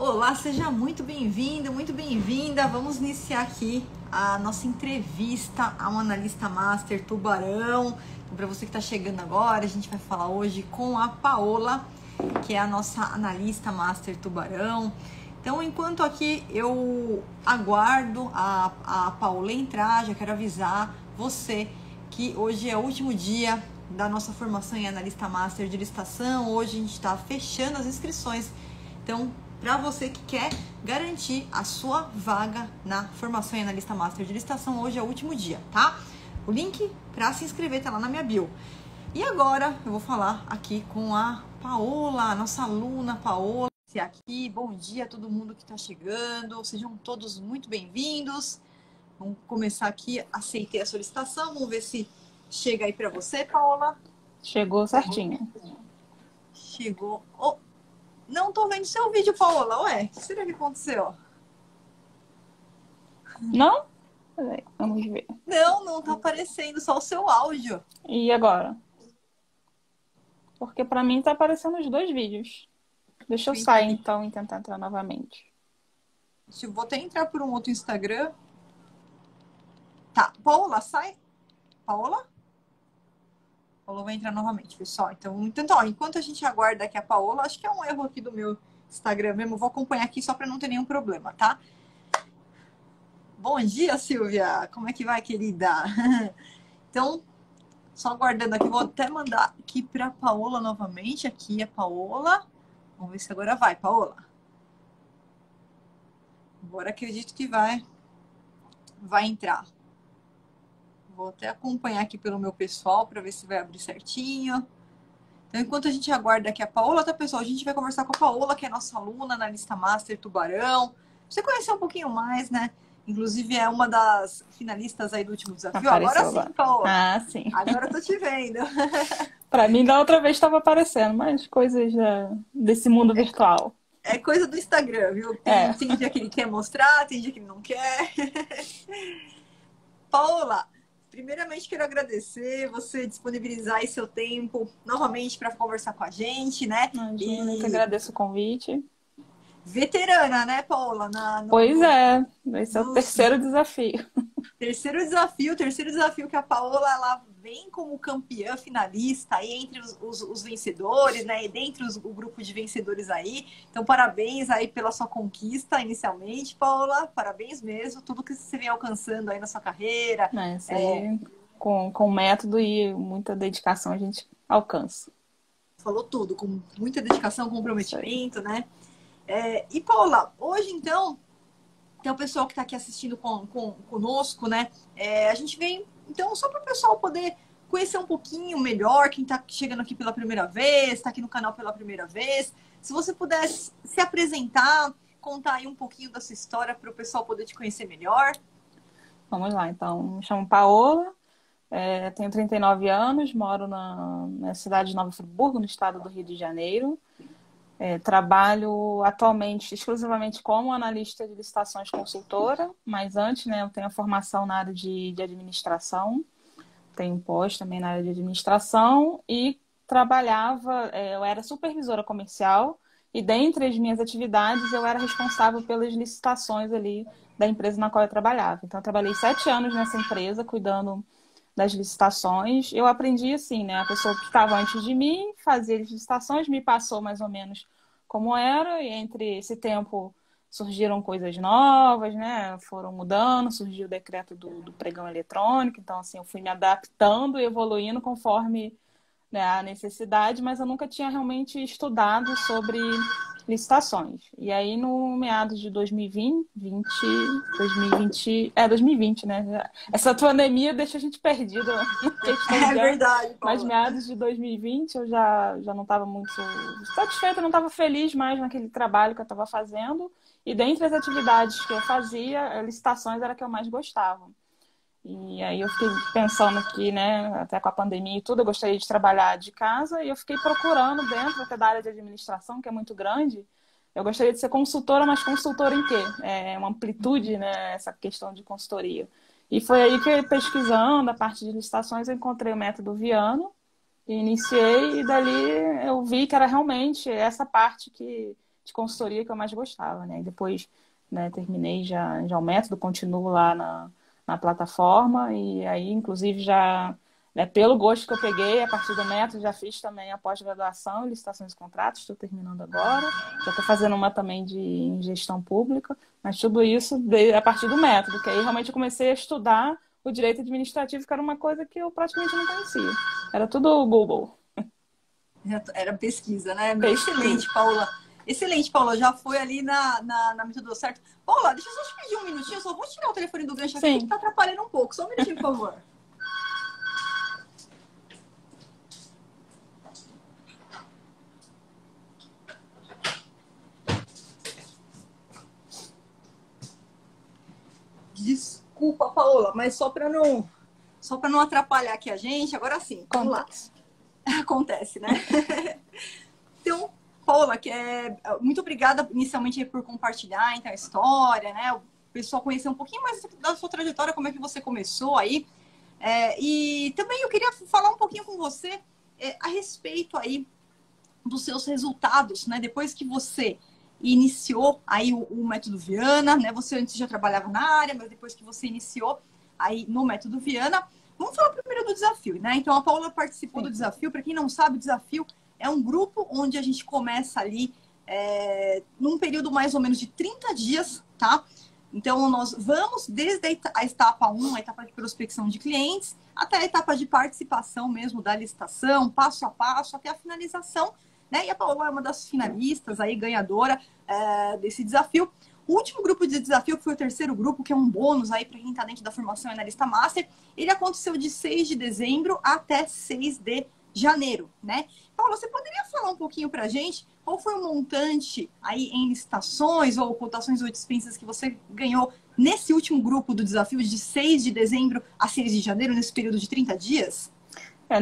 Olá, seja muito bem-vindo, muito bem-vinda. Vamos iniciar aqui a nossa entrevista a um analista master tubarão. Então, para você que está chegando agora, a gente vai falar hoje com a Paola, que é a nossa analista master tubarão. Então, enquanto aqui eu aguardo a Paola entrar, já quero avisar você que hoje é o último dia da nossa formação em analista master de licitação. Hoje a gente está fechando as inscrições. Então, para você que quer garantir a sua vaga na formação em analista master de licitação, hoje é o último dia, tá? O link para se inscrever tá lá na minha bio. E agora eu vou falar aqui com a Paola, a nossa aluna Paola. Aqui, bom dia a todo mundo que está chegando, sejam todos muito bem-vindos. Vamos começar aqui, aceitei a solicitação, vamos ver se chega aí para você, Paola. Chegou certinho. Chegou. Oh, não tô vendo seu vídeo, Paola. Ué, o que será que aconteceu? Não? Peraí, vamos ver. Não tá aparecendo, só o seu áudio. E agora? Porque pra mim tá aparecendo os dois vídeos. Deixa eu sair então e tentar entrar novamente. Vou até entrar por um outro Instagram. Tá, Paola, sai. Paola? Paola vai entrar novamente, pessoal. Então, ó, enquanto a gente aguarda aqui a Paola, acho que é um erro aqui do meu Instagram mesmo. Vou acompanhar aqui só para não ter nenhum problema, tá? Bom dia, Silvia. Como é que vai, querida? Então, só aguardando aqui. Vou até mandar aqui para a Paola novamente. Aqui é a Paola. Vamos ver se agora vai, Paola. Agora acredito que vai entrar. Vou até acompanhar aqui pelo meu pessoal para ver se vai abrir certinho. Então, enquanto a gente aguarda aqui a Paola, tá, pessoal? A gente vai conversar com a Paola, que é nossa aluna na lista Master Tubarão. Você conhecer um pouquinho mais, né? Inclusive, é uma das finalistas aí do último desafio. Apareceu Agora sim, Paola. Ah, sim. Agora eu tô te vendo. Pra mim, da outra vez estava aparecendo, mas coisas desse mundo virtual. É coisa do Instagram, viu? Tem dia que ele quer mostrar, tem dia que ele não quer. Paola, primeiramente quero agradecer você disponibilizar aí seu tempo novamente para conversar com a gente, né? Imagina, eu que agradeço o convite. Veterana, né, Paola? Pois é, esse é o terceiro desafio. Terceiro desafio que a Paola ela vem como campeã finalista aí entre os vencedores, né? E dentre o grupo de vencedores aí. Então, parabéns aí pela sua conquista inicialmente, Paola. Parabéns mesmo. Tudo que você vem alcançando aí na sua carreira. Com método e muita dedicação a gente alcança. Falou tudo, com muita dedicação, comprometimento, né? E, Paola, hoje, então, tem o pessoal que está aqui assistindo conosco, né? A gente vem, então, só para o pessoal poder conhecer um pouquinho melhor, quem está chegando aqui pela primeira vez, está aqui no canal pela primeira vez. Se você pudesse se apresentar, contar aí um pouquinho da sua história para o pessoal poder te conhecer melhor. Vamos lá, então. Me chamo Paola, tenho 39 anos, moro na cidade de Nova Friburgo, no estado do Rio de Janeiro. Trabalho atualmente exclusivamente como analista de licitações consultora, mas antes, né, eu tenho a formação na área de administração, tenho pós também na área de administração e trabalhava, eu era supervisora comercial e dentre as minhas atividades eu era responsável pelas licitações ali da empresa na qual eu trabalhava. Então eu trabalhei 7 anos nessa empresa cuidando das licitações. Eu aprendi assim, né? A pessoa que estava antes de mim fazia as licitações, me passou mais ou menos como era, e entre esse tempo surgiram coisas novas, né? Foram mudando, surgiu o decreto do pregão eletrônico, então assim, eu fui me adaptando e evoluindo conforme, né, a necessidade, mas eu nunca tinha realmente estudado sobre licitações. E aí, no meados de 2020, né? Essa pandemia deixa a gente perdida na questão de verdade, Paola. Mas meados de 2020 eu já não estava muito satisfeita, não estava feliz mais naquele trabalho que eu estava fazendo. E dentre as atividades que eu fazia, licitações era a que eu mais gostava. E aí eu fiquei pensando que, né, até com a pandemia e tudo, eu gostaria de trabalhar de casa e eu fiquei procurando dentro até da área de administração, que é muito grande. Eu gostaria de ser consultora, mas consultora em quê? Uma amplitude, né, essa questão de consultoria. E foi aí que, pesquisando a parte de licitações, eu encontrei o método Viano, e iniciei, e dali eu vi que era realmente essa parte que de consultoria que eu mais gostava, né? E depois, né, terminei já o método, continuo lá na plataforma e aí, inclusive, já, né, pelo gosto que eu peguei, a partir do método, já fiz também a pós-graduação em licitações e contratos, estou terminando agora, já estou fazendo uma também em gestão pública, mas tudo isso a partir do método, que aí realmente eu comecei a estudar o direito administrativo, que era uma coisa que eu praticamente não conhecia. Era tudo Google. Era pesquisa, né? Pesquisa. Excelente, Paula. Excelente, Paula. Já foi ali na metodologia certa. Paula, deixa eu só te pedir um minutinho. Eu só vou tirar o telefone do gancho aqui, que tá atrapalhando um pouco. Só um minutinho, por favor. Desculpa, Paola, mas só para não atrapalhar aqui a gente, agora sim, vamos lá. Acontece, né? Então, Paola, muito obrigada inicialmente por compartilhar então, a história, né? O pessoal conhecer um pouquinho mais da sua trajetória, como é que você começou aí. E também eu queria falar um pouquinho com você a respeito aí dos seus resultados, né? Depois que você iniciou aí o método Viana, né? Você antes já trabalhava na área, mas depois que você iniciou aí no método Viana, vamos falar primeiro do desafio, né? Então a Paula participou do desafio. Para quem não sabe, o desafio é um grupo onde a gente começa ali num período mais ou menos de 30 dias, tá? Então nós vamos desde a etapa 1, a etapa de prospecção de clientes, até a etapa de participação mesmo da licitação, passo a passo, até a finalização, né? E a Paola é uma das finalistas aí, ganhadora desse desafio. O último grupo de desafio, que foi o terceiro grupo, que é um bônus aí para quem está dentro da formação analista master, ele aconteceu de 6 de dezembro até 6 de janeiro, né? Paula, você poderia falar um pouquinho para a gente qual foi o montante aí em licitações ou cotações ou dispensas que você ganhou nesse último grupo do desafio de 6 de dezembro a 6 de janeiro, nesse período de 30 dias?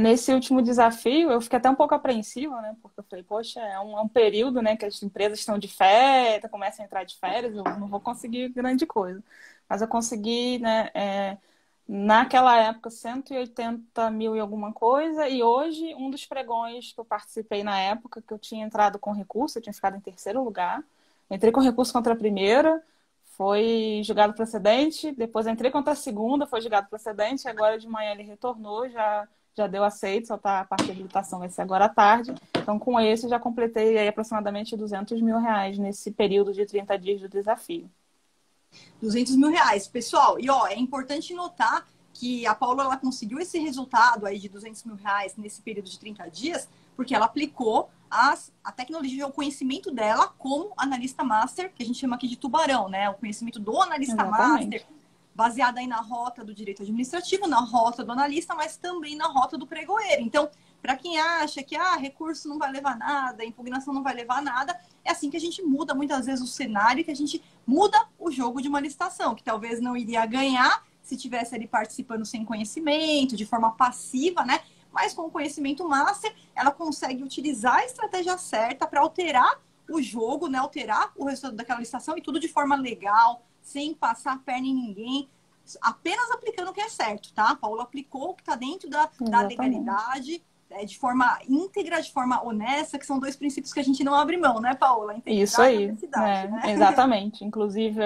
Nesse último desafio, eu fiquei até um pouco apreensiva, né? Porque eu falei, poxa, é um período, né, que as empresas estão de férias, começam a entrar de férias, eu não vou conseguir grande coisa. Mas eu consegui, né, naquela época, 180 mil e alguma coisa, e hoje, um dos pregões que eu participei na época, que eu tinha entrado com recurso, eu tinha ficado em terceiro lugar, entrei com recurso contra a primeira, foi julgado procedente, depois entrei contra a segunda, foi julgado procedente, agora de manhã ele retornou, já deu aceito, só tá a parte de habilitação vai ser agora à tarde. Então, com esse, já completei aí aproximadamente 200 mil reais nesse período de 30 dias do desafio. 200 mil reais. Pessoal, e ó, é importante notar que a Paula ela conseguiu esse resultado aí de 200 mil reais nesse período de 30 dias, porque ela aplicou a tecnologia, o conhecimento dela como analista master, que a gente chama aqui de tubarão, né? O conhecimento do analista master, baseado aí na rota do direito administrativo, na rota do analista, mas também na rota do pregoeiro. Então, para quem acha que recurso não vai levar nada, impugnação não vai levar nada, é assim que a gente muda muitas vezes o cenário, que a gente muda o jogo de uma licitação, que talvez não iria ganhar se tivesse ali participando sem conhecimento, de forma passiva, né? Mas com o conhecimento master, ela consegue utilizar a estratégia certa para alterar o jogo, né? Alterar o resultado daquela licitação e tudo de forma legal, sem passar a perna em ninguém, apenas aplicando o que é certo, tá? A Paula aplicou o que está dentro da legalidade, de forma íntegra, de forma honesta, que são dois princípios que a gente não abre mão, né, Paula? Isso aí, né? Exatamente. Inclusive,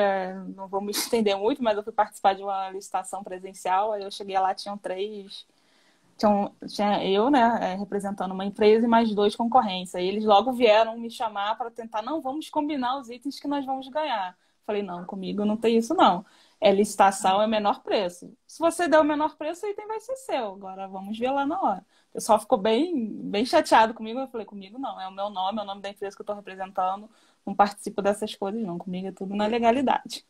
não vou me estender muito, mas eu fui participar de uma licitação presencial, aí eu cheguei lá, tinham três... Tinha eu, né, representando uma empresa e mais dois concorrentes. Aí eles logo vieram me chamar para tentar, não, vamos combinar os itens que nós vamos ganhar. Falei, não, comigo não tem isso, não. Licitação é menor preço. Se você der o menor preço, o item vai ser seu. Agora vamos ver lá na hora. O pessoal ficou bem chateado comigo. Eu falei, comigo não, é o meu nome, é o nome da empresa que eu estou representando. Não participo dessas coisas, não. Comigo é tudo na legalidade.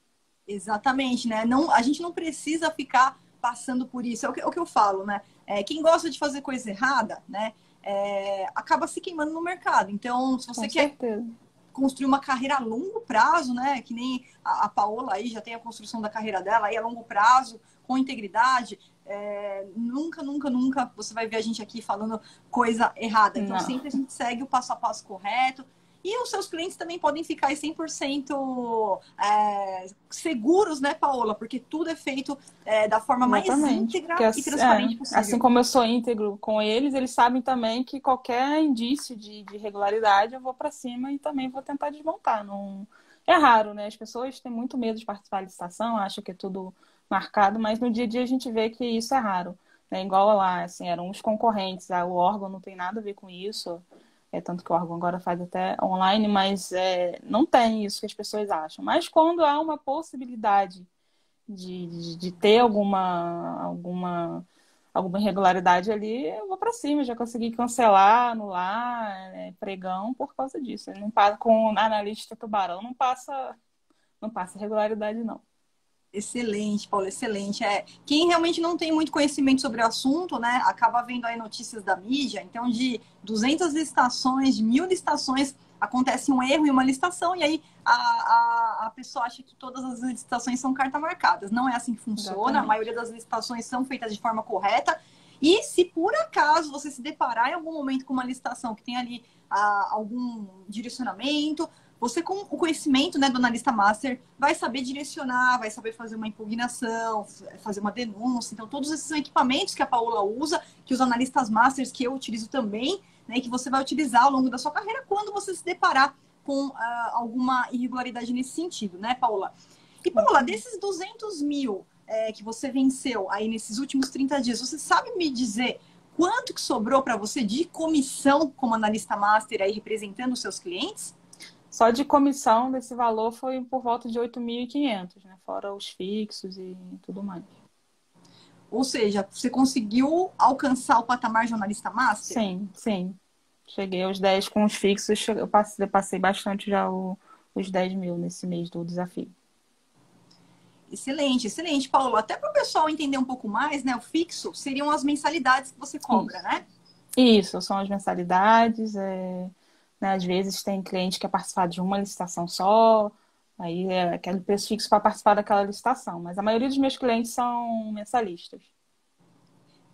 Exatamente, né? Não, a gente não precisa ficar passando por isso. É o que eu falo, né? Quem gosta de fazer coisa errada, né? Acaba se queimando no mercado. Então, se você quer construir uma carreira a longo prazo, né? Que nem a Paola aí já tem a construção da carreira dela aí a longo prazo, com integridade. Nunca você vai ver a gente aqui falando coisa errada. Então, sempre a gente segue o passo a passo correto. E os seus clientes também podem ficar aí 100% seguros, né, Paola? Porque tudo é feito da forma mais Exatamente. íntegra Porque e transparente assim possível. como eu sou íntegro com eles, eles sabem também que qualquer indício de irregularidade eu vou para cima e também vou tentar desmontar. Não... É raro, né? As pessoas têm muito medo de participar da licitação, acham que é tudo marcado, mas no dia a dia a gente vê que isso é raro. Né? Igual lá, assim, eram os concorrentes, o órgão não tem nada a ver com isso. Tanto que o órgão agora faz até online, mas não tem isso que as pessoas acham. Mas quando há uma possibilidade de ter alguma irregularidade ali, eu vou para cima. Já consegui cancelar, anular, pregão por causa disso. Não passa, com analista tubarão, não passa irregularidade, não. Excelente, Paulo, excelente. Quem realmente não tem muito conhecimento sobre o assunto, né, acaba vendo aí notícias da mídia. Então, de 200 licitações, de 1.000 licitações, acontece um erro em uma licitação e aí a pessoa acha que todas as licitações são carta marcadas. Não é assim que funciona. A Exatamente. maioria das licitações são feitas de forma correta. E se por acaso você se deparar em algum momento com uma licitação que tem ali algum direcionamento, você, com o conhecimento, né, do analista master, vai saber direcionar, vai saber fazer uma impugnação, fazer uma denúncia. Então, todos esses são equipamentos que a Paola usa, que os analistas masters que eu utilizo também, né, que você vai utilizar ao longo da sua carreira quando você se deparar com alguma irregularidade nesse sentido, né, Paola? E, Paola, desses 200 mil que você venceu aí nesses últimos 30 dias, você sabe me dizer quanto que sobrou para você de comissão como analista master aí representando os seus clientes? Só de comissão desse valor foi por volta de 8.500, né? Fora os fixos e tudo mais. Ou seja, você conseguiu alcançar o patamar de analista master? Sim, sim. Cheguei aos 10 com os fixos, eu passei bastante já os 10 mil nesse mês do desafio. Excelente, excelente, Paulo. Até para o pessoal entender um pouco mais, né? O fixo seriam as mensalidades que você cobra, Isso. né? Isso, são as mensalidades. Né, às vezes tem cliente que quer participar de uma licitação só, aí é aquele preço fixo para participar daquela licitação. Mas a maioria dos meus clientes são mensalistas.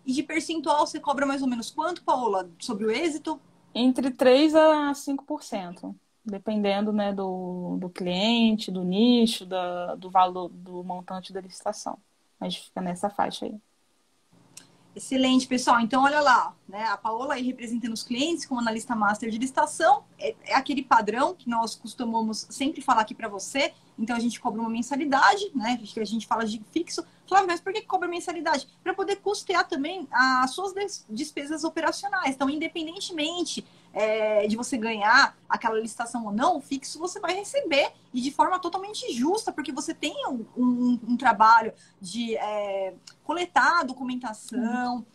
E de percentual você cobra mais ou menos quanto, Paola, sobre o êxito? Entre 3 a 5%, dependendo, né, do cliente, do nicho, do valor, do montante da licitação. Mas fica nessa faixa aí. Excelente, pessoal. Então, olha lá, né? A Paola aí representando os clientes como analista master de licitação. É aquele padrão que nós costumamos sempre falar aqui para você. Então, a gente cobra uma mensalidade, né? A gente fala de fixo. Flávio, mas por que cobra mensalidade? Para poder custear também as suas despesas operacionais. Então, independentemente de você ganhar aquela licitação ou não, o fixo você vai receber e de forma totalmente justa, porque você tem um trabalho de coletar a documentação,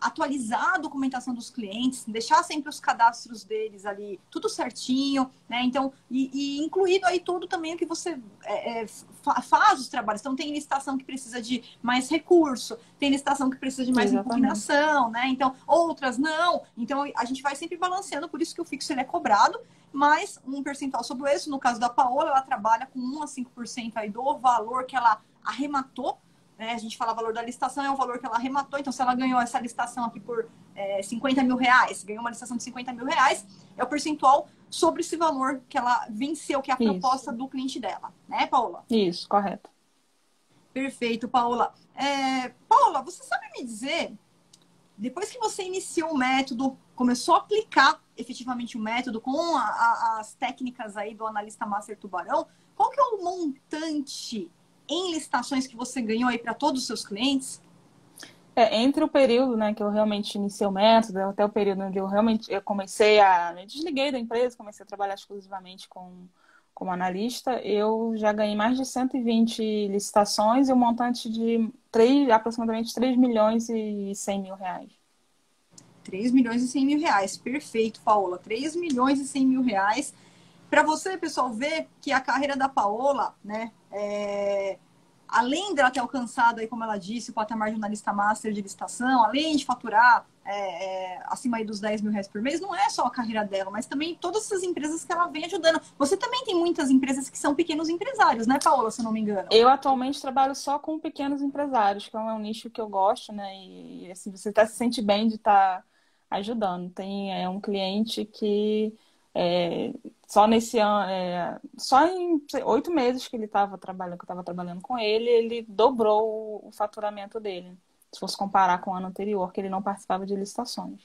atualizar a documentação dos clientes, deixar sempre os cadastros deles ali tudo certinho, né? Então, e incluído aí tudo também o que você faz os trabalhos. Então, tem licitação que precisa de mais recurso, tem licitação que precisa de mais Exatamente. impugnação, né? Então, outras não. Então, a gente vai sempre balanceando, por isso que o fixo ele é cobrado, mais um percentual sobre isso. No caso da Paola, ela trabalha com 1 a 5% aí do valor que ela arrematou, né? A gente fala valor da licitação, é o valor que ela arrematou. Então, se ela ganhou essa licitação aqui por 50 mil reais, ganhou uma licitação de 50 mil reais, é o percentual sobre esse valor que ela venceu, que é a Isso, proposta do cliente dela, né, Paula? isso, correto. Perfeito, Paula. Paula, você sabe me dizer, depois que você iniciou o método, começou a aplicar efetivamente o método com as técnicas aí do analista Master Tubarão, qual que é o montante em licitações que você ganhou aí para todos os seus clientes? Entre o período, né, que eu realmente iniciei o método, até o período onde eu comecei me desliguei da empresa, comecei a trabalhar exclusivamente como analista, eu já ganhei mais de 120 licitações e um montante de aproximadamente 3 milhões e 100 mil reais. 3 milhões e 100 mil reais. Perfeito, Paola. 3 milhões e 100 mil reais. Para você, pessoal, ver que a carreira da Paola, né, além dela ter alcançado, aí, como ela disse, o patamar de analista master de licitação, além de faturar acima aí dos 10 mil reais por mês, não é só a carreira dela, mas também todas essas empresas que ela vem ajudando. Você também tem muitas empresas que são pequenos empresários, né, Paola, se eu não me engano? Eu atualmente trabalho só com pequenos empresários, que é um nicho que eu gosto, né? E assim, você se sente bem de estar ajudando. Tem um cliente que é, só nesse ano, só em 8 meses que ele estava trabalhando, que eu estava trabalhando com ele, ele dobrou o faturamento dele. Se fosse comparar com o ano anterior, que ele não participava de licitações.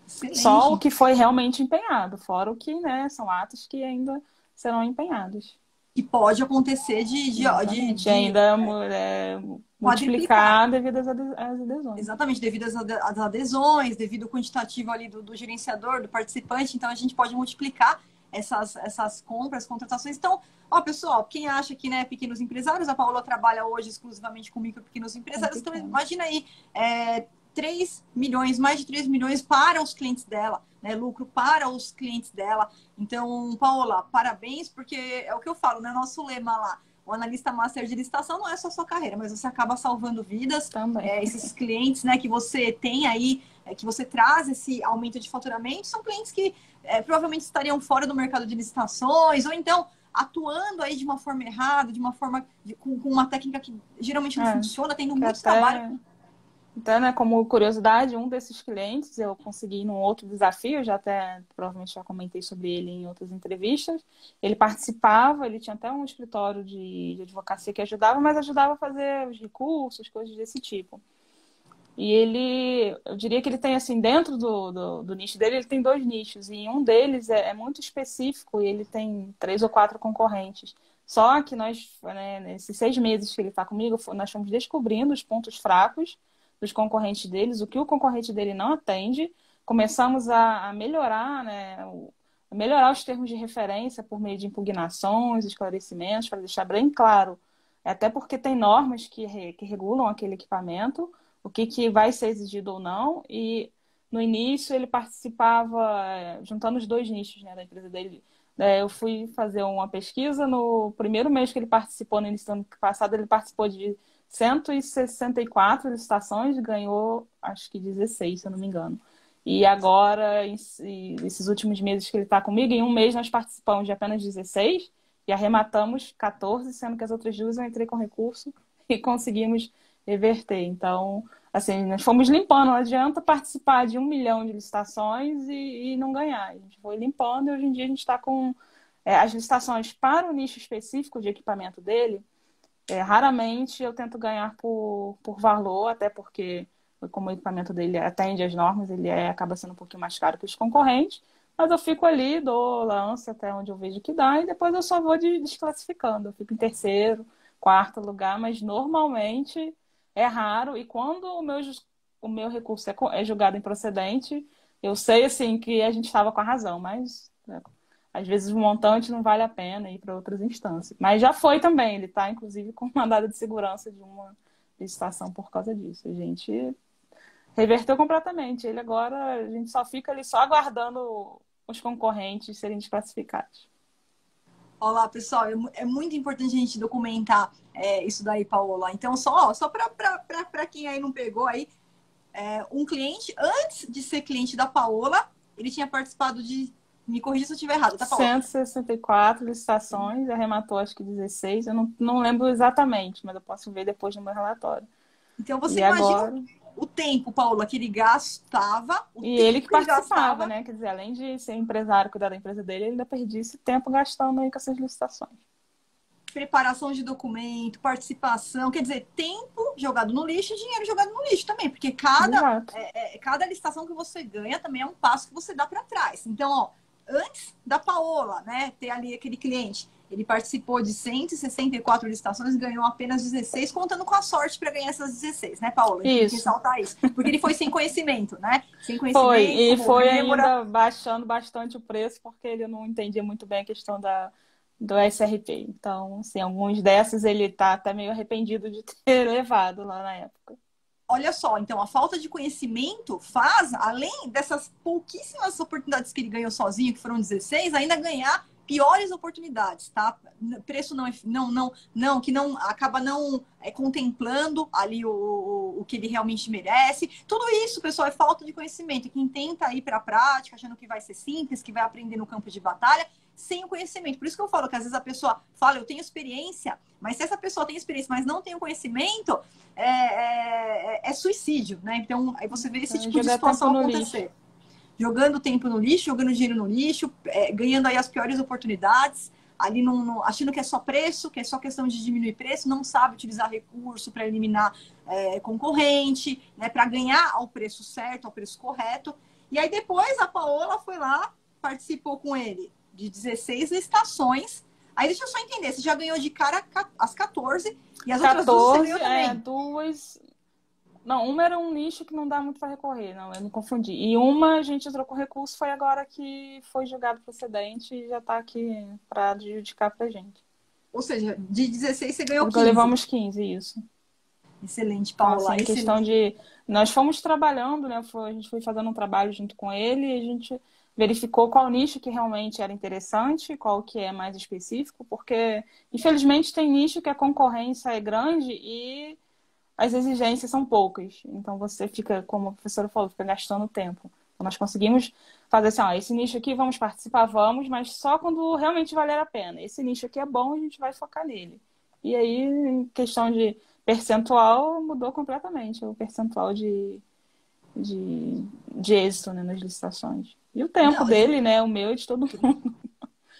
Só o Excelente. que foi realmente empenhado, fora o que, né, são atos que ainda serão empenhados. Que pode acontecer Exatamente. E ainda quadriplicar. multiplicar devido às adesões. Exatamente, devido às adesões, devido ao quantitativo ali do gerenciador, do participante, então a gente pode multiplicar essas compras, contratações. Então, ó, pessoal, quem acha que, né, pequenos empresários, a Paola trabalha hoje exclusivamente com micro e pequenos empresários, então imagina aí, 3 milhões, mais de 3 milhões para os clientes dela, né, lucro para os clientes dela. Então, Paola, parabéns, porque é o que eu falo, né, nosso lema lá, o analista master de licitação não é só sua carreira, mas você acaba salvando vidas. Também. Esses clientes, né, que você tem aí, que você traz esse aumento de faturamento, são clientes que provavelmente estariam fora do mercado de licitações, ou então atuando aí de uma forma errada, de uma forma com uma técnica que geralmente não funciona, tendo muito trabalho. Então, né, como curiosidade, um desses clientes eu consegui num outro desafio, provavelmente já comentei sobre ele em outras entrevistas. Ele participava, ele tinha até um escritório de advocacia que ajudava, mas ajudava a fazer os recursos, coisas desse tipo. E eu diria que ele tem, assim, dentro do nicho dele, ele tem 2 nichos, e um deles é muito específico, e ele tem 3 ou 4 concorrentes. Só que nós, né, nesses 6 meses que ele está comigo, nós fomos descobrindo os pontos fracos dos concorrentes deles, o que o concorrente dele não atende, começamos a melhorar, né, melhorar os termos de referência por meio de impugnações, esclarecimentos, para deixar bem claro, até porque tem normas que regulam aquele equipamento, o que vai ser exigido ou não, e no início ele participava, juntando os 2 nichos, né, da empresa dele. Eu fui fazer uma pesquisa no primeiro mês que ele participou, no início do ano passado, ele participou de 164 licitações, ganhou acho que 16, se eu não me engano. E agora, esses últimos meses que ele está comigo, em um mês nós participamos de apenas 16 e arrematamos 14, sendo que as outras 2 eu entrei com recurso e conseguimos reverter. Então, assim, nós fomos limpando, não adianta participar de 1 milhão de licitações e não ganhar. A gente foi limpando e hoje em dia a gente está com as licitações para o nicho específico de equipamento dele. Raramente eu tento ganhar por valor, até porque, como o equipamento dele atende às normas, ele acaba sendo um pouquinho mais caro que os concorrentes, mas eu fico ali, dou lance até onde eu vejo que dá, e depois eu só vou desclassificando. Eu fico em terceiro, quarto lugar, mas normalmente é raro, e quando o meu recurso é julgado improcedente, eu sei assim que a gente estava com a razão, mas né, às vezes o montante não vale a pena ir para outras instâncias. Mas já foi também, ele está inclusive com mandado de segurança de uma licitação por causa disso. A gente reverteu completamente. Ele agora, a gente só fica ali só aguardando os concorrentes serem desclassificados. Olá, pessoal, é muito importante a gente documentar isso daí, Paola. Então, só para quem aí não pegou aí, um cliente, antes de ser cliente da Paola, ele tinha participado de, me corrija se eu estiver errado, tá, Paola? 164 licitações, arrematou acho que 16, eu não lembro exatamente, mas eu posso ver depois no meu relatório. Então, você imagina o tempo, Paola, que ele gastava. E ele que participava, né? Quer dizer, além de ser empresário, cuidar da empresa dele, ele ainda perdia esse tempo gastando aí com essas licitações. Preparação de documento, participação, quer dizer, tempo jogado no lixo e dinheiro jogado no lixo também, porque cada licitação que você ganha também é um passo que você dá para trás. Então, ó, antes da Paola, né, ter ali aquele cliente, ele participou de 164 licitações e ganhou apenas 16, contando com a sorte para ganhar essas 16, né, Paola? Tem que ressaltar isso. Porque ele foi sem conhecimento, né? Sem conhecimento. Foi ainda baixando bastante o preço, porque ele não entendia muito bem a questão do SRP. Então, assim, alguns desses ele está até meio arrependido de ter levado lá na época. Olha só, então a falta de conhecimento faz, além dessas pouquíssimas oportunidades que ele ganhou sozinho, que foram 16, ainda ganhar piores oportunidades, tá? Preço que não acaba não contemplando ali o que ele realmente merece. Tudo isso, pessoal, é falta de conhecimento. Quem tenta ir para a prática, achando que vai ser simples, que vai aprender no campo de batalha, sem o conhecimento. Por isso que eu falo que às vezes a pessoa fala, eu tenho experiência, mas se essa pessoa tem experiência, mas não tem o conhecimento, é suicídio, né? Então, aí você vê esse tipo de situação acontecer. jogando tempo no lixo, jogando dinheiro no lixo, ganhando aí as piores oportunidades, ali achando que é só preço, que é só questão de diminuir preço, não sabe utilizar recurso para eliminar concorrente, né, para ganhar ao preço certo, ao preço correto. E aí depois a Paola foi lá, participou com ele de 16 licitações. Aí deixa eu só entender, você já ganhou de cara as 14 e as outras duas você ganhou também. Duas. Não, uma era um nicho que não dá muito para recorrer, não, eu me confundi. E uma a gente entrou com recurso, foi agora que foi julgado procedente e já está aqui para adjudicar para gente. Ou seja, de 16 você ganhou 15. Levamos 15, isso. Excelente, Paola. Então, assim, questão de... Nós fomos trabalhando, né? A gente foi fazendo um trabalho junto com ele e a gente verificou qual nicho que realmente era interessante, qual que é mais específico, porque, infelizmente, tem nicho que a concorrência é grande e as exigências são poucas. Então, você fica, como a professora falou, fica gastando tempo. Então, nós conseguimos fazer assim, esse nicho aqui, vamos participar, vamos, mas só quando realmente valer a pena. Esse nicho aqui é bom, a gente vai focar nele. E aí, em questão de percentual, mudou completamente o percentual de êxito, né, nas licitações. E o tempo dele, né, o meu e de todo mundo.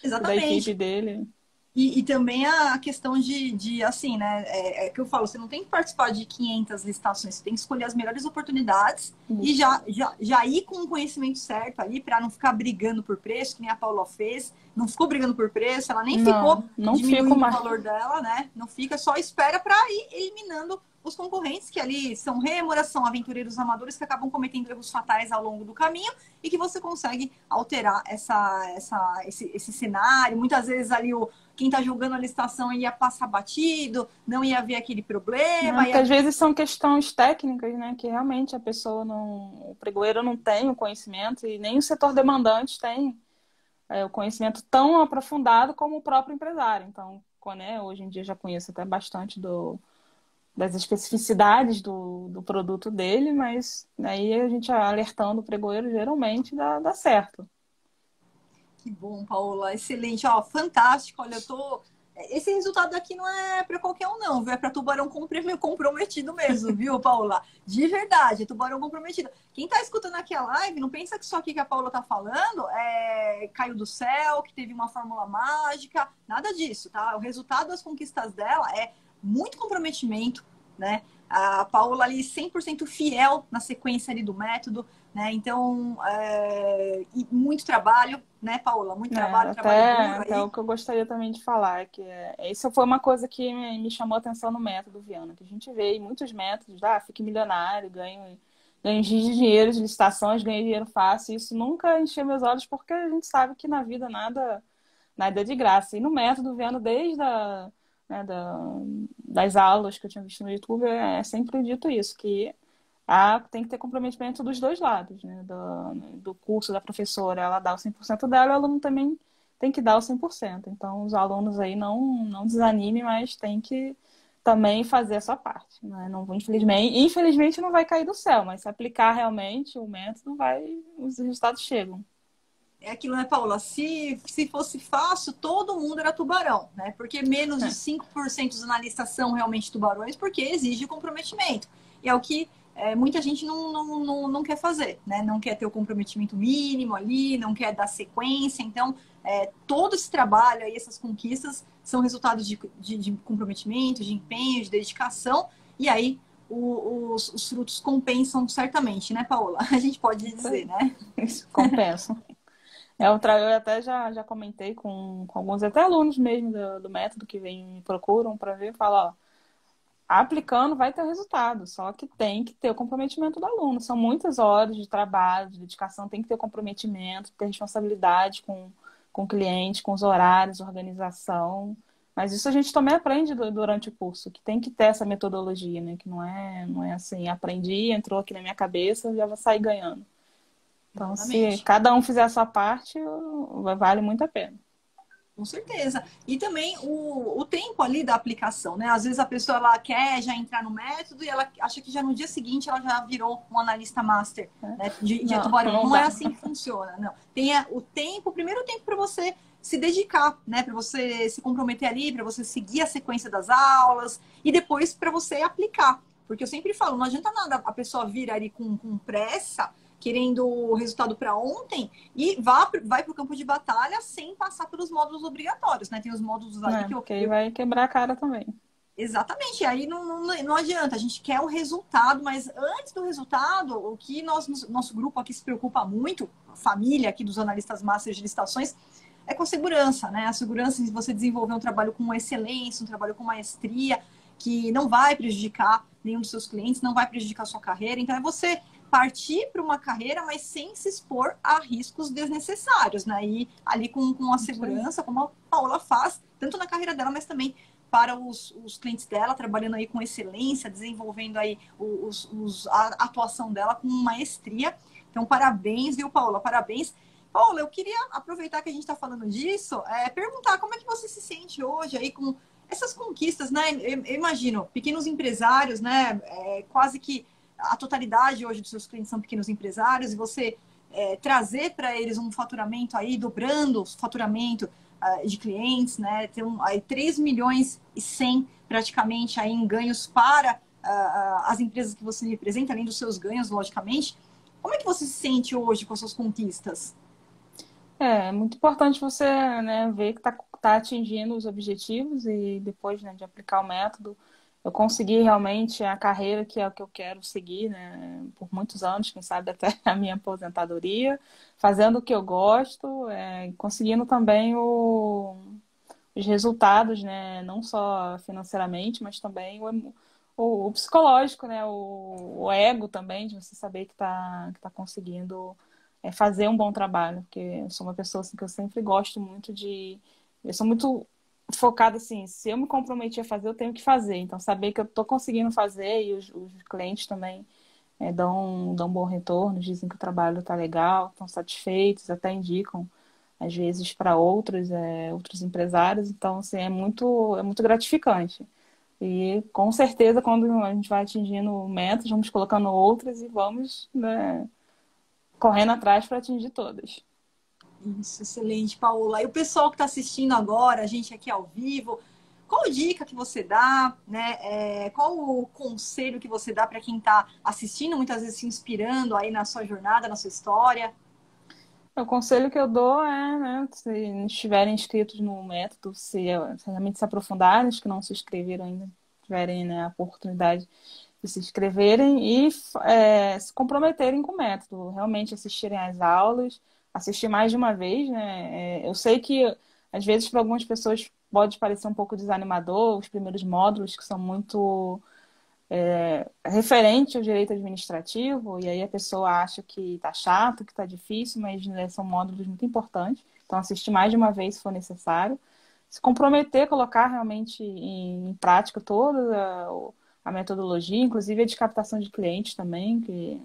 Exatamente. Da equipe dele. E também a questão de assim, né, que eu falo, você não tem que participar de 500 licitações, você tem que escolher as melhores oportunidades e já ir com o conhecimento certo ali, para não ficar brigando por preço, que nem a Paula fez. Não ficou brigando por preço, ela nem ficou diminuindo o valor dela, né? Não fica, só espera para ir eliminando os concorrentes, que ali são rêmoras, são aventureiros amadores que acabam cometendo erros fatais ao longo do caminho e que você consegue alterar esse cenário. Muitas vezes ali quem está julgando a licitação ia passar batido, não ia ver aquele problema. Porque às vezes são questões técnicas, né? Que realmente a pessoa o pregoeiro não tem o conhecimento e nem o setor demandante tem o conhecimento tão aprofundado como o próprio empresário. Então, né, hoje em dia já conheço até bastante das especificidades do produto dele, mas aí a gente alertando o pregoeiro geralmente dá certo. Que bom, Paola, excelente, ó, fantástico. Olha, esse resultado aqui não é para qualquer um, não, viu? É para tubarão comprometido mesmo, viu, Paola? De verdade, é tubarão comprometido. Quem tá escutando aqui a live, não pensa que só aqui que a Paola tá falando caiu do céu, que teve uma fórmula mágica, nada disso, tá? O resultado das conquistas dela é muito comprometimento, né? A Paola ali 100% fiel na sequência ali do método, né? Então, e muito trabalho, né, Paola? Muito trabalho, trabalho duro. Até o que eu gostaria também de falar, que isso foi uma coisa que me chamou a atenção no método, Viana, que a gente vê em muitos métodos, fique milionário, ganho de dinheiro de licitações, ganho dinheiro fácil. Isso nunca encheu meus olhos, porque a gente sabe que na vida nada é de graça. E no método, Viana, desde das aulas que eu tinha visto no YouTube, é sempre dito isso, que tem que ter comprometimento dos dois lados, né? Do curso da professora, ela dá o 100% dela, e o aluno também tem que dar o 100%. Então, os alunos aí não desanimem, mas tem que também fazer a sua parte, né? Não, infelizmente não vai cair do céu, mas se aplicar realmente o método, os resultados chegam. É aquilo, né, Paula? Se fosse fácil, todo mundo era tubarão, né? Porque menos de 5% dos analistas são realmente tubarões, porque exige comprometimento. E é o que muita gente não quer fazer, né? Não quer ter o comprometimento mínimo ali, não quer dar sequência. Então, todo esse trabalho aí, essas conquistas, são resultados de comprometimento, de empenho, de dedicação. E aí, os frutos compensam certamente, né, Paola? A gente pode dizer, né? Isso, compensam. Eu até já comentei com alguns até alunos mesmo do método que me procuram para ver e falar, aplicando vai ter resultado, só que tem que ter o comprometimento do aluno. São muitas horas de trabalho, de dedicação, tem que ter comprometimento, ter responsabilidade com o cliente, com os horários, organização. Mas isso a gente também aprende durante o curso, que tem que ter essa metodologia, né? Que não é assim, aprendi, entrou aqui na minha cabeça, já vou sair ganhando. Então, se cada um fizer a sua parte, vale muito a pena. Com certeza. E também o tempo ali da aplicação, né? Às vezes a pessoa ela quer já entrar no método e ela acha que já no dia seguinte ela já virou um analista master, né? De tubarão. Não é assim que funciona, não. Tem o primeiro tempo para você se dedicar, né? Para você se comprometer ali, para você seguir a sequência das aulas e depois para você aplicar. Porque eu sempre falo, não adianta nada a pessoa vir ali com pressa querendo o resultado para ontem e vai para o campo de batalha sem passar pelos módulos obrigatórios, né? Tem os módulos ali Né? que Porque aí vai quebrar a cara também. Exatamente, aí não adianta, a gente quer o resultado, mas antes do resultado, o que nosso grupo aqui se preocupa muito, a família aqui dos analistas masters de licitações, é com a segurança, né? A segurança de você desenvolver um trabalho com excelência, um trabalho com maestria, que não vai prejudicar nenhum dos seus clientes, não vai prejudicar a sua carreira. Então, é você partir para uma carreira, mas sem se expor a riscos desnecessários, né? E ali com a segurança, como a Paola faz, tanto na carreira dela, mas também para os clientes dela, trabalhando aí com excelência, desenvolvendo aí a atuação dela com maestria. Então, parabéns, viu, Paola? Parabéns. Paola, eu queria aproveitar que a gente está falando disso, perguntar como é que você se sente hoje aí com essas conquistas, né? Eu imagino, pequenos empresários, né? Quase que a totalidade hoje dos seus clientes são pequenos empresários, e você trazer para eles um faturamento aí, dobrando o faturamento de clientes, né? Tem aí 3 milhões e 100 praticamente aí em ganhos para as empresas que você representa, além dos seus ganhos, logicamente. Como é que você se sente hoje com as suas conquistas? É muito importante você, né, ver que tá atingindo os objetivos e depois, né, de aplicar o método, eu consegui realmente a carreira que é o que eu quero seguir, né, por muitos anos, quem sabe até a minha aposentadoria, fazendo o que eu gosto, conseguindo também os resultados, né, não só financeiramente, mas também o psicológico, né, o ego também, de você saber que tá conseguindo fazer um bom trabalho, porque eu sou uma pessoa assim, que eu sempre gosto muito de... Eu sou muito focada assim, se eu me comprometi a fazer, eu tenho que fazer. Então, saber que eu estou conseguindo fazer e os clientes também dão bom retorno, dizem que o trabalho está legal, estão satisfeitos, até indicam, às vezes, para outros empresários. Então, assim, é muito gratificante. E, com certeza, quando a gente vai atingindo metas, vamos colocando outras e vamos, né, correndo atrás para atingir todas. Isso, excelente, Paola. E o pessoal que está assistindo agora, a gente aqui ao vivo, qual dica que você dá, né? Qual o conselho que você dá para quem está assistindo, muitas vezes se inspirando aí na sua jornada, na sua história? O conselho que eu dou é, né, se estiverem inscritos no método, se realmente se aprofundarem, os que não se inscreveram ainda, tiverem, né, a oportunidade de se inscreverem e se comprometerem com o método, realmente assistirem às aulas, assistir mais de uma vez, né? Eu sei que, às vezes, para algumas pessoas pode parecer um pouco desanimador, os primeiros módulos que são muito referente ao direito administrativo, e aí a pessoa acha que está chato, que está difícil, mas, né, são módulos muito importantes. Então, assistir mais de uma vez se for necessário. Se comprometer, colocar realmente em prática toda a metodologia, inclusive a de captação de clientes também, que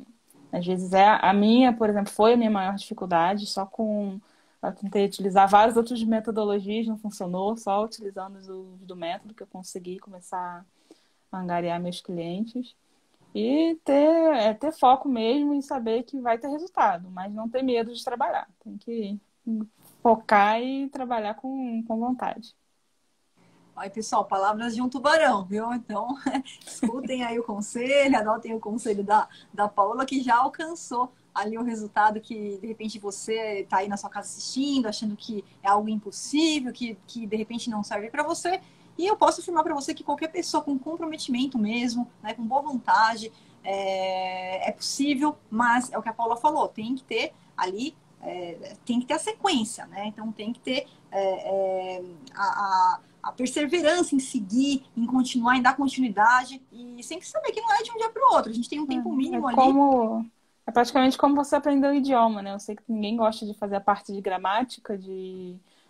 às vezes a minha, por exemplo, foi a minha maior dificuldade, só com... Eu tentei utilizar várias outras metodologias, não funcionou, só utilizando os do método que eu consegui começar angariar meus clientes e ter foco mesmo em saber que vai ter resultado, mas não ter medo de trabalhar. Tem que focar e trabalhar com vontade. Aí, pessoal, palavras de um tubarão, viu? Então, escutem aí o conselho, adotem o conselho da Paola, que já alcançou ali o resultado que, de repente, você está aí na sua casa assistindo, achando que é algo impossível, que de repente não serve para você. E eu posso afirmar para você que qualquer pessoa com comprometimento mesmo, né, com boa vontade, é possível, mas é o que a Paula falou, tem que ter ali, tem que ter a sequência, né? Então tem que ter a perseverança em seguir, em continuar, em dar continuidade, e sempre saber que não é de um dia para o outro, a gente tem um tempo É mínimo ali. como é praticamente como você aprender o idioma, né? Eu sei que ninguém gosta de fazer a parte de gramática,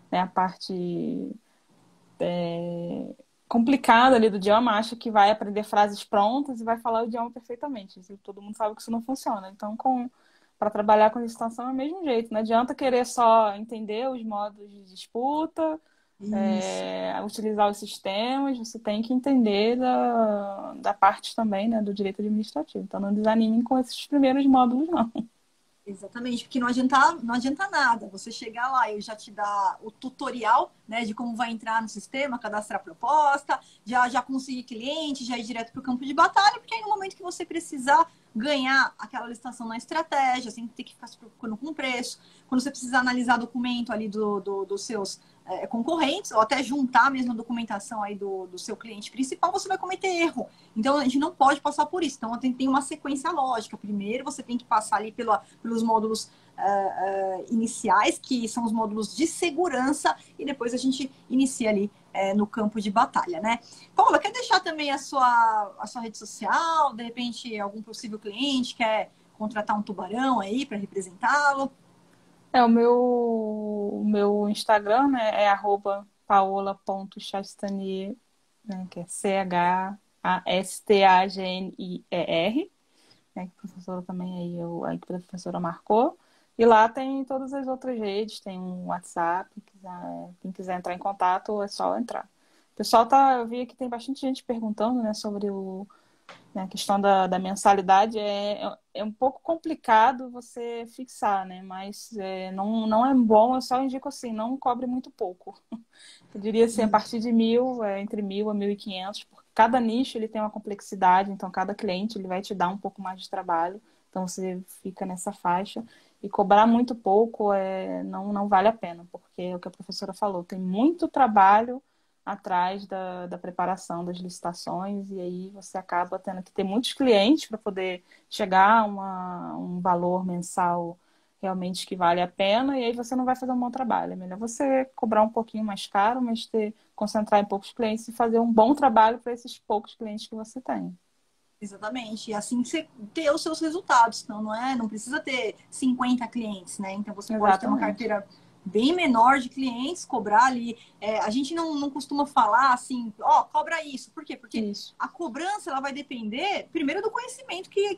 né, a parte complicada ali do idioma, acha que vai aprender frases prontas e vai falar o idioma perfeitamente. Todo mundo sabe que isso não funciona. Então, para trabalhar com licitação é o mesmo jeito. Não adianta querer só entender os modos de disputa, Isso. utilizar os sistemas, você tem que entender da parte também, né, do direito administrativo. Então, não desanimem com esses primeiros módulos, não. Exatamente, porque não adianta nada você chegar lá e já te dar o tutorial, né, de como vai entrar no sistema, cadastrar a proposta, já conseguir cliente, já ir direto para o campo de batalha, porque aí no momento que você precisar ganhar aquela licitação na estratégia, sem ter que ficar se preocupando com o preço, quando você precisar analisar documento ali dos seus concorrentes, ou até juntar mesmo a documentação aí do seu cliente principal, você vai cometer erro. Então, a gente não pode passar por isso. Então, tem uma sequência lógica. Primeiro, você tem que passar ali pelos módulos iniciais, que são os módulos de segurança, e depois a gente inicia ali no campo de batalha, né? Paula, quer deixar também a sua rede social? De repente, algum possível cliente quer contratar um tubarão aí para representá-lo? O meu Instagram, né, é @paola.chastanier, né, que é Chastaganier, né, que a professora também aí que a professora marcou. E lá tem todas as outras redes, tem um WhatsApp, quem quiser entrar em contato é só entrar. O pessoal eu vi que tem bastante gente perguntando, né, sobre né, a questão da mensalidade. É um pouco complicado você fixar, né? Mas não é bom, eu só indico assim, não cobre muito pouco. Eu diria assim, a partir de 1.000, entre 1.000 a 1.500, porque cada nicho ele tem uma complexidade, então cada cliente ele vai te dar um pouco mais de trabalho, então você fica nessa faixa. E cobrar muito pouco não vale a pena, porque é o que a professora falou, tem muito trabalho atrás da preparação das licitações, e aí você acaba tendo que ter muitos clientes para poder chegar um valor mensal realmente que vale a pena, e aí você não vai fazer um bom trabalho. É melhor você cobrar um pouquinho mais caro, mas concentrar em poucos clientes e fazer um bom trabalho para esses poucos clientes que você tem. Exatamente. E assim você ter os seus resultados. Então, não precisa ter 50 clientes, né? Então, você pode ter uma Exatamente. carteira bem menor de clientes, cobrar ali. A gente não costuma falar assim, cobra isso. Por quê? Porque Isso, a cobrança ela vai depender, primeiro, do conhecimento que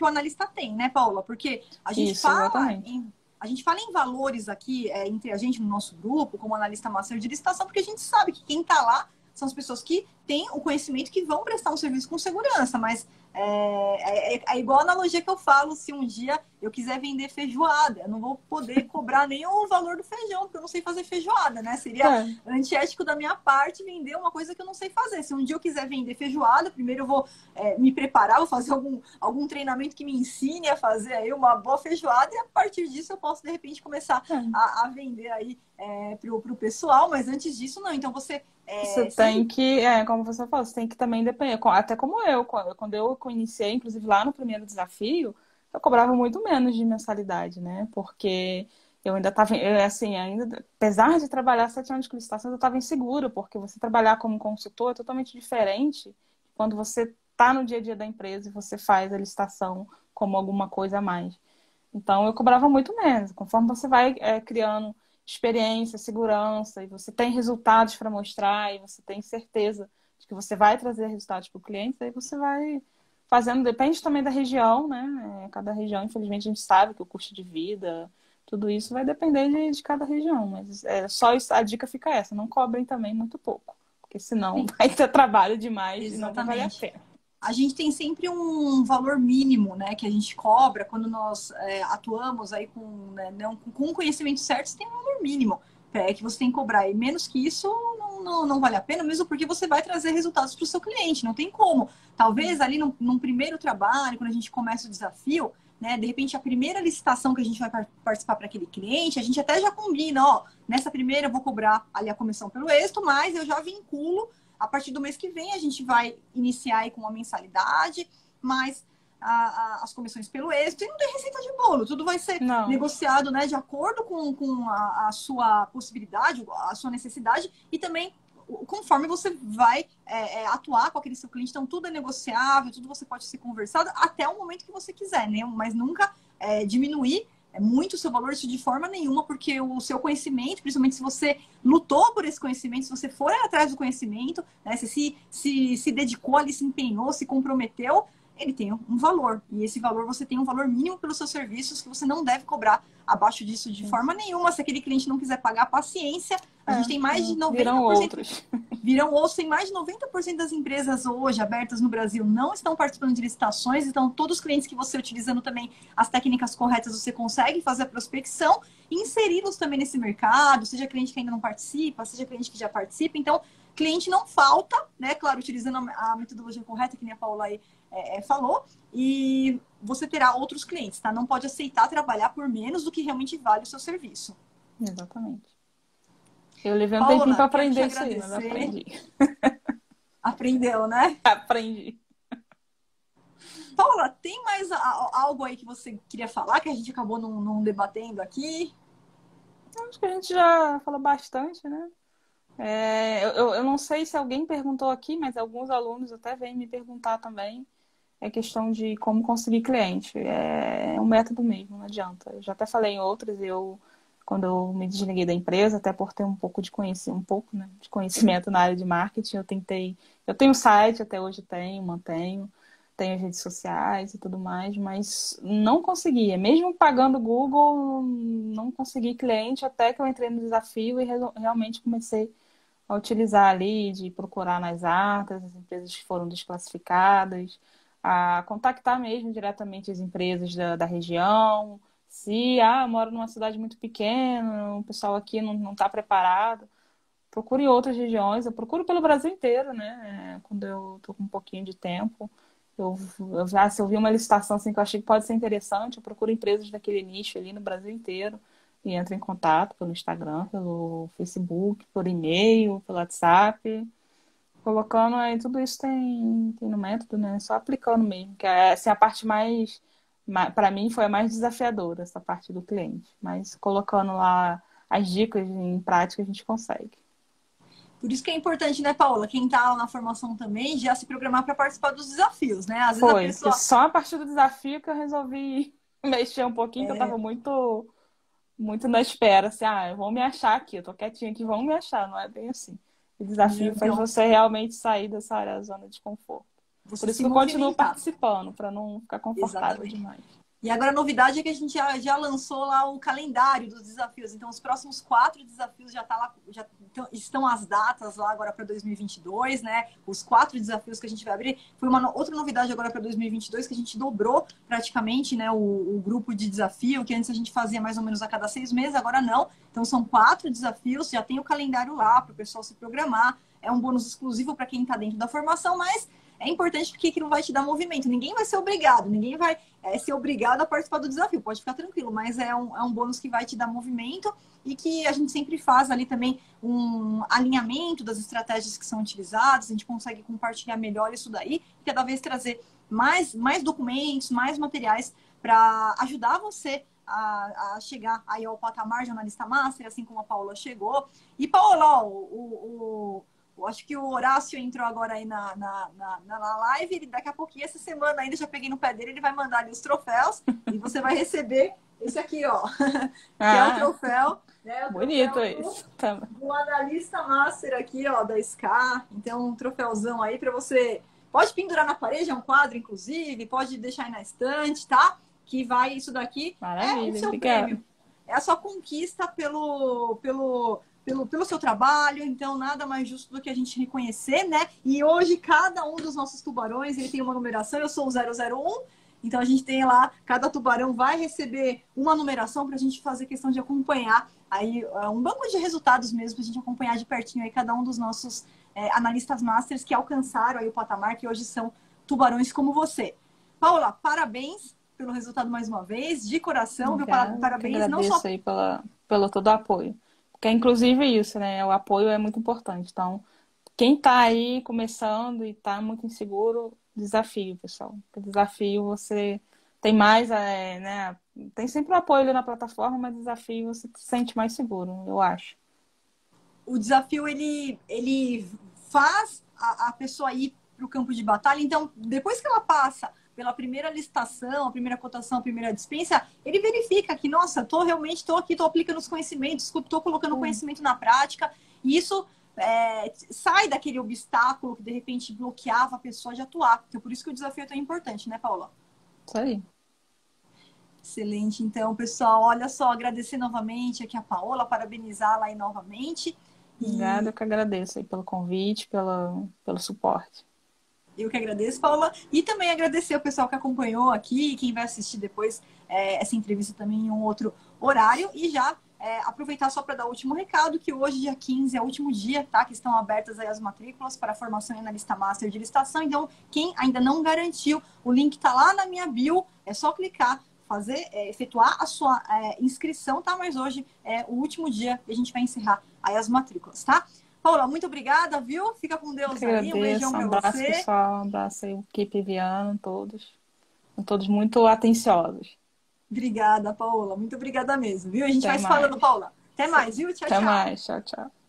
o analista tem, né, Paula? Porque a gente isso, fala exatamente. em. A gente fala em valores aqui entre a gente no nosso grupo, como analista master de licitação, porque a gente sabe que quem está lá são as pessoas que têm o conhecimento que vão prestar um serviço com segurança, mas é igual a analogia que eu falo, se um dia eu quiser vender feijoada, eu não vou poder cobrar nem o valor do feijão, porque eu não sei fazer feijoada, né? Seria É, antiético da minha parte vender uma coisa que eu não sei fazer. Se um dia eu quiser vender feijoada, primeiro eu vou me preparar, vou fazer algum treinamento que me ensine a fazer aí uma boa feijoada, e a partir disso eu posso, de repente, começar é. a vender aí pro pessoal, mas antes disso, não. Então, você Você sempre. tem que, como você falou, você tem que também depender. Até como quando eu iniciei, inclusive lá no primeiro desafio, eu cobrava muito menos de mensalidade, né? Porque eu ainda estava, assim, apesar de trabalhar 7 anos de licitação, eu estava insegura, porque você trabalhar como consultor é totalmente diferente quando você está no dia a dia da empresa e você faz a licitação como alguma coisa a mais. Então, eu cobrava muito menos. Conforme você vai criando experiência, segurança, e você tem resultados para mostrar, e você tem certeza de que você vai trazer resultados para o cliente, aí você vai fazendo. Depende também da região, né? Cada região, infelizmente, a gente sabe que o custo de vida, tudo isso vai depender de cada região. Mas só isso, a dica fica essa: não cobrem também muito pouco, porque senão Sim, vai ter trabalho demais e não vai valer a exatamente. pena. A gente tem sempre um valor mínimo, né, que a gente cobra quando nós atuamos aí né, não, com o conhecimento certo, você tem um valor mínimo que você tem que cobrar. E menos que isso não vale a pena, mesmo porque você vai trazer resultados para o seu cliente, não tem como. Talvez ali num primeiro trabalho, quando a gente começa o desafio, né, de repente a primeira licitação que a gente vai participar para aquele cliente, a gente até já combina, nessa primeira eu vou cobrar ali a comissão pelo êxito, mas eu já vinculo a partir do mês que vem, a gente vai iniciar aí com uma mensalidade, mais as comissões pelo êxito, e não tem receita de bolo, tudo vai ser Não. negociado, né, de acordo com a sua possibilidade, a sua necessidade, e também conforme você vai atuar com aquele seu cliente. Então, tudo é negociável, tudo você pode ser conversado até o momento que você quiser, né? Mas nunca diminuir muito o seu valor, isso de forma nenhuma, porque o seu conhecimento, principalmente se você lutou por esse conhecimento, se você for atrás do conhecimento, né, se dedicou ali, se empenhou, se comprometeu, ele tem um valor. E esse valor, você tem um valor mínimo pelos seus serviços que você não deve cobrar abaixo disso de forma nenhuma. Se aquele cliente não quiser pagar, paciência. A gente tem mais de Virão 90%. outros. Virão osso em mais de 90% das empresas hoje abertas no Brasil não estão participando de licitações, então todos os clientes que você utilizando também as técnicas corretas, você consegue fazer a prospecção e inseri-los também nesse mercado, seja cliente que ainda não participa, seja cliente que já participa. Então, cliente não falta, né? Claro, utilizando a metodologia correta, que nem a Paula aí falou, e você terá outros clientes, tá? Não pode aceitar trabalhar por menos do que realmente vale o seu serviço. Exatamente. Eu levei um tempinho para Paula, quero te aprender isso aí, mas agradecer. aprendi. Aprendeu, né? Aprendi. Paula, tem mais algo aí que você queria falar que a gente acabou não debatendo aqui? Acho que a gente já falou bastante, né? Eu não sei se alguém perguntou aqui, mas alguns alunos até vêm me perguntar também. É questão de como conseguir cliente. É um método mesmo, não adianta. Eu já até falei em outras, quando eu me desliguei da empresa, até por ter um pouco de né, de conhecimento na área de marketing, eu tenho site, até hoje mantenho, tenho as redes sociais e tudo mais, mas não conseguia. Mesmo pagando Google, não consegui cliente até que eu entrei no desafio e realmente comecei a utilizar ali, de procurar nas atas, as empresas que foram desclassificadas, a contactar mesmo diretamente as empresas da região. Se, eu moro numa cidade muito pequena, o pessoal aqui não está preparado, procure outras regiões, eu procuro pelo Brasil inteiro, né? Quando eu estou com um pouquinho de tempo. Se eu vi uma licitação assim, que eu achei que pode ser interessante, eu procuro empresas daquele nicho ali no Brasil inteiro e entro em contato pelo Instagram, pelo Facebook, por e-mail, pelo WhatsApp. Colocando aí, tudo isso tem no método, né? Só aplicando mesmo, que é assim, a parte para mim foi a mais desafiadora, essa parte do cliente. Mas colocando lá as dicas em prática, a gente consegue. Por isso que é importante, né, Paula? Quem está lá na formação também já se programar para participar dos desafios, né? Às vezes a Foi pessoa. só a partir do desafio que eu resolvi mexer um pouquinho, que eu tava muito, muito na espera, assim, vão me achar aqui, eu tô quietinha aqui, vão me achar, não é bem assim. O desafio faz Então, você realmente sair dessa área, zona de conforto. você Por isso se que eu continuo movimentar. participando, para não ficar confortável Exatamente. demais. E agora a novidade é que a gente já lançou lá o calendário dos desafios. Então, os próximos 4 desafios já tá lá, estão as datas lá agora para 2022, né? Os 4 desafios que a gente vai abrir. Foi uma outra novidade agora para 2022, que a gente dobrou praticamente, né, o grupo de desafio, que antes a gente fazia mais ou menos a cada 6 meses, agora não. Então, são 4 desafios, já tem o calendário lá para o pessoal se programar. É um bônus exclusivo para quem está dentro da formação, mas é importante porque que não vai te dar movimento. Ninguém vai ser obrigado, ninguém vai ser obrigado a participar do desafio. Pode ficar tranquilo, mas é um bônus que vai te dar movimento e que a gente sempre faz ali também um alinhamento das estratégias que são utilizadas. A gente consegue compartilhar melhor isso daí e cada vez trazer mais documentos, mais materiais para ajudar você a chegar aí ao patamar de analista master, assim como a Paula chegou. E, Paula, eu acho que o Horácio entrou agora aí na live. Ele, daqui a pouquinho, essa semana ainda, já peguei no pé dele, ele vai mandar ali os troféus e você vai receber esse aqui, ó. Que é o troféu, né? O Bonito troféu isso. do analista master aqui, ó, da SCA. Então, um troféuzão aí para você. Pode pendurar na parede, é um quadro, inclusive, pode deixar aí na estante, tá? Que vai, isso daqui é o Maravilha, seu obrigada. prêmio. É a sua conquista pelo seu trabalho, então nada mais justo do que a gente reconhecer, né? E hoje cada um dos nossos tubarões, ele tem uma numeração, eu sou o 001, então a gente tem lá, cada tubarão vai receber uma numeração para a gente fazer questão de acompanhar aí um banco de resultados mesmo, para a gente acompanhar de pertinho aí cada um dos nossos analistas masters que alcançaram aí o patamar, que hoje são tubarões como você. Paula, parabéns pelo resultado mais uma vez, de coração, viu? Parabéns, agradeço não só aí pelo todo o apoio. Porque, inclusive, isso, né? O apoio é muito importante. Então, quem tá aí começando e tá muito inseguro, desafio, pessoal. Desafio você tem mais, né? Tem sempre o apoio ali na plataforma, mas desafio você se sente mais seguro, eu acho. o desafio ele faz a pessoa ir para o campo de batalha. Então, depois que ela passa pela primeira licitação, a primeira cotação, a primeira dispensa, ele verifica que, nossa, estou aqui, estou aplicando os conhecimentos, estou colocando o conhecimento na prática, e isso sai daquele obstáculo que de repente bloqueava a pessoa de atuar. Então, por isso que o desafio é tão importante, né, Paula? Isso aí. Excelente. Então, pessoal, olha só, agradecer novamente aqui a Paola, parabenizá-la aí novamente. Obrigada, eu que agradeço aí pelo convite, pelo suporte. Eu que agradeço, Paula. E também agradecer o pessoal que acompanhou aqui, quem vai assistir depois essa entrevista também em um outro horário. E já aproveitar só para dar o último recado, que hoje, dia 15, é o último dia, tá? Que estão abertas aí as matrículas para a formação em analista master de licitação. Então, quem ainda não garantiu, o link está lá na minha bio, é só clicar, efetuar a sua inscrição, tá? Mas hoje é o último dia e a gente vai encerrar aí as matrículas, tá? Paula, muito obrigada, viu? Fica com Eu Deus que aí, um beijão agradeço, um para abraço, você. pessoal, um abraço aí, equipe Viana, todos. São todos muito atenciosos. Obrigada, Paula. Muito obrigada mesmo, viu? A gente Até vai se falando, mais. Paula. Até mais, viu? Tchau, Até tchau. mais. Tchau, tchau.